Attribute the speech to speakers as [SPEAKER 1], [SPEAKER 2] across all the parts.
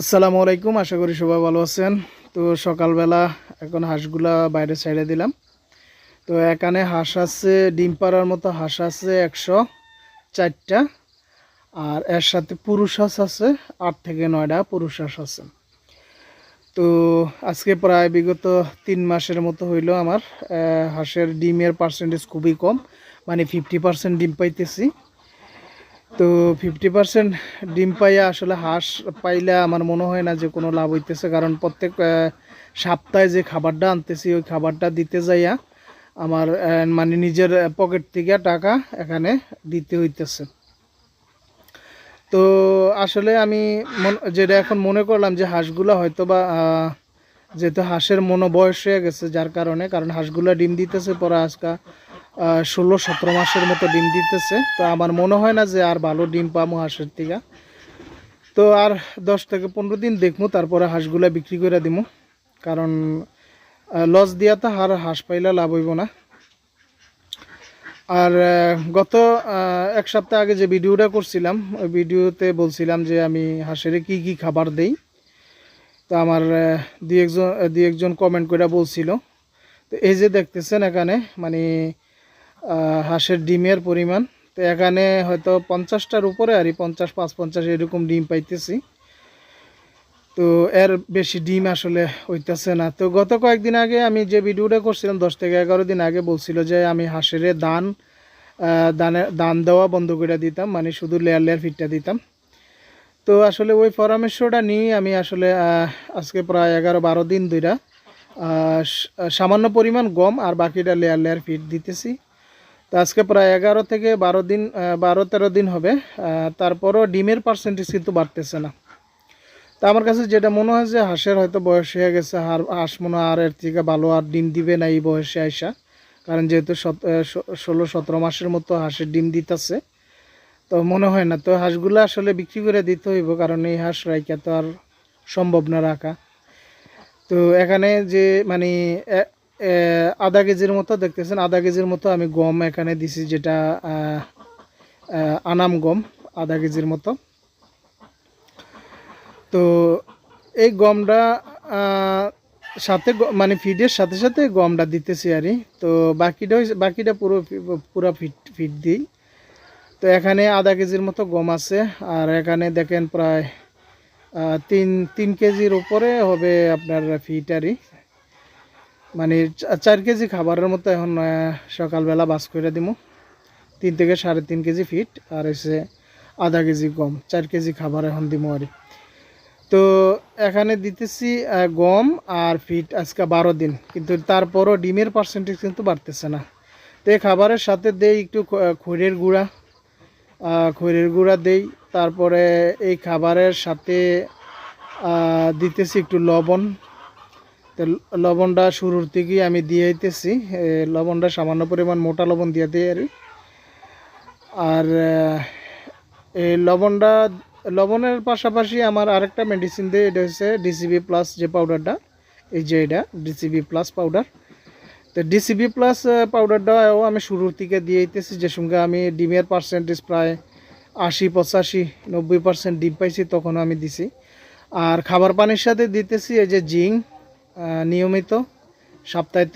[SPEAKER 1] আসসালামু আলাইকুম, আশা করি সবাই ভালো আছেন। তো সকালবেলা এখন হাঁসগুলা বাইরে ছেড়ে দিলাম। তো এখানে হাঁস আছে, ডিম পাড়ার মতো হাঁস আছে 104টা। আর এর সাথে পুরুষ হাঁস আছে 8 থেকে 9টা পুরুষ হাঁস আছে। তো আজকে প্রায় বিগত 3 মাসের মতো হইলো আমার হাঁসের ডিমের পার্সেন্টেজ খুবই কম, মানে 50% ডিম পাইতেছি। তো 50% ডিম পাইয়া আসলে হাঁস পাইলে আমার মনে হয় না যে কোনো লাভ হইতেছে, কারণ প্রত্যেক সপ্তাহে যে খাবারটা আনতেছি ওই খাবারটা দিতে যাইয়া আমার মানে নিজের পকেট থেকে টাকা এখানে দিতে হইতেছে। তো আসলে আমি যেটা এখন মনে করলাম যে হাঁসগুলো হয়তো বা যেহেতু হাঁসের বয়স হয়ে গেছে, যার কারণ হাঁসগুলো ডিম দিতেছে পরে আজকে 16-17 মাসের মতো ডিম দিতেছে। তো আমার মনে হয় না যে আর ভালো ডিম পাবো হাঁসের থেকে। তো আর 10 থেকে 15 দিন দেখবো, তারপরে হাঁসগুলা বিক্রি করে দিব, কারণ লস দিয়া তো আর হাঁস পাইলে লাভ হইব না। আর গত 1 সপ্তাহ আগে যে ভিডিওটা করছিলাম ওই ভিডিওতে বলছিলাম যে আমি হাঁসের কি কি খাবার দেই। তো আমার দুই একজন কমেন্ট করে বলছিল। তো এই যে দেখতেছেন এখানে মানে হাঁসের ডিমের পরিমাণ, তো এখানে হয়তো 50টার উপরে আর 50-50 এরকম ডিম পাইতেছি। তো এর বেশি ডিম আসলে হইতেছে না। তো গত কয়েকদিন আগে আমি যে ভিডিওটা করছিলাম 10 থেকে 11 দিন আগে বলছিল যে আমি হাঁসের দান দেওয়া বন্ধ করে দিতাম, মানে শুধু লেয়ার ফিটটা দিতাম। তো আসলে ওই পরামর্শটা নিয়ে আমি আসলে আজকে প্রায় 11-12 দিন ধরে সামান্য পরিমাণ গম আর বাকিটা লেয়ার ফিট দিতেছি। তো আজকে প্রায় 11 থেকে 12 দিন 12-13 দিন হবে। তারপরও ডিমের পার্সেন্টেজ কিন্তু বাড়তেছে না। তা আমার কাছে যেটা মনে হয় যে হাঁসের হয়তো বয়স হয়ে গেছে, হাঁস মনে হয় আর এর থেকে ভালো আর ডিম দিবে না এই বয়সে আইসা, কারণ যেহেতু 16-17 মাসের মতো হাঁসের ডিম দিতেছে। তো মনে হয় না, তো হাঁসগুলো আসলে বিক্রি করে দিতে হইব, কারণ এই হাঁস রাইকা তো আর সম্ভব না রাখা। তো এখানে যে মানে আধা কেজির মতো দেখতেছেন, আধা কেজির মতো আমি গম এখানে দিছি, যেটা আনাম গম আধা কেজির মতো। তো এই গমটা সাথে মানে ফিডের সাথে সাথে গমটা দিতেছি আর। তো বাকিটা পুরো ফিড দিই। তো এখানে আধা কেজির মতো গম আছে, আর এখানে দেখেন প্রায় 3 কেজির উপরে হবে আপনার ফিট আরই, মানে 4 কেজি খাবারের মতো এখন সকালবেলা বাস করে দিব। 3 থেকে 3.5 কেজি ফিট আর এসে আধা কেজি গম, 4 কেজি খাবার এখন দিব আর। তো এখানে দিতেছি গম আর ফিট আজকে 12 দিন, কিন্তু তারপরও ডিমের পার্সেন্টেজ কিন্তু বাড়তেছে না। তো এই খাবারের সাথে দেই একটু খৈরের গুঁড়া দেই। তারপরে এই খাবারের সাথে দিতেছি একটু লবণ। তো লবণটা শুরুর থেকেই আমি দিয়ে দিতেছি, লবণটা সামান্য পরিমাণ মোটা লবণ দিয়ে দিই আর। আর এই লবণের পাশাপাশি আমার আরেকটা মেডিসিন দেয়, এটা হচ্ছে ডিসিবি প্লাস যে পাউডারটা, এই যে এটা ডিসিবি প্লাস পাউডার। তো ডিসিবি প্লাস পাউডারটাও আমি শুরুর থেকে দিয়ে দিতেছি, যে সঙ্গে আমি ডিমের পার্সেন্টেজ প্রায় 80-85-90% ডিম পাইছি, তখন আমি দিছি। আর খাবার পানির সাথে দিতেছি এই যে জিঙ্ক, নিয়মিত সপ্তাহে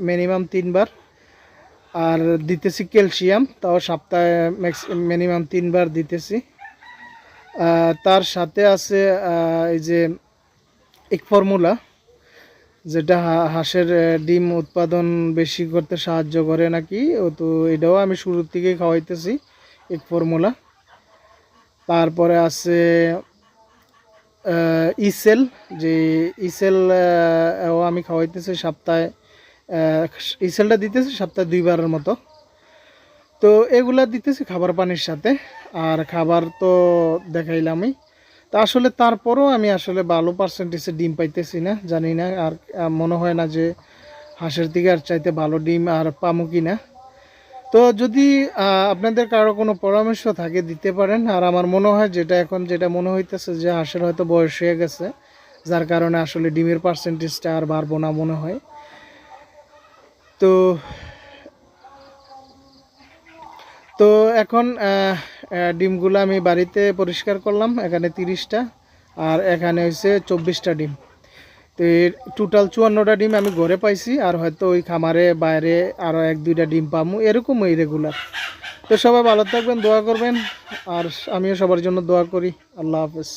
[SPEAKER 1] মিনিমাম 3 বার। আর দিতেছি ক্যালসিয়াম, তাও সপ্তাহে মিনিমাম 3 বার দিতেছি। তার সাথে আছে এই যে এক ফর্মুলা, যেটা হাঁসের ডিম উৎপাদন বেশি করতে সাহায্য করে নাকি। তো এটাও আমি শুরুর থেকেই খাওয়াইতেছি, এক ফর্মুলা। তারপরে আছে ইসেল, যে ইসেল ও আমি খাওয়াইতেছি সপ্তাহে, ইসেলটা দিতেছি সপ্তাহে 2 বারের মতো। তো এগুলা দিতেছি খাবার পানির সাথে। আর খাবার তো দেখাইলামই। তা আসলে তারপরও আমি আসলে ভালো পার্সেন্টেজে ডিম পাইতেছি না, জানি না। আর মনে হয় না যে হাঁসের থেকে আর চাইতে ভালো ডিম আর পামো কি না। তো যদি আপনাদের কারো কোনো পরামর্শ থাকে দিতে পারেন। আর আমার মনে হয় যেটা মনে হইতেছে যে হাঁসের হয়তো বয়স হয়ে গেছে, যার কারণে আসলে ডিমের পার্সেন্টেজটা আর বাড়বো না মনে হয়। তো তো এখন ডিমগুলো আমি বাড়িতে পরিষ্কার করলাম, এখানে 30টা। আর এখানে হয়েছে 24টা ডিম। তো এর টোটাল 54টা ডিম আমি ঘরে পাইছি, আর হয়তো ওই খামারে বাইরে আরও 1-2টা ডিম পামু, এরকমই রেগুলার। তো সবাই ভালো থাকবেন, দোয়া করবেন, আর আমিও সবার জন্য দোয়া করি। আল্লাহ হাফেজ।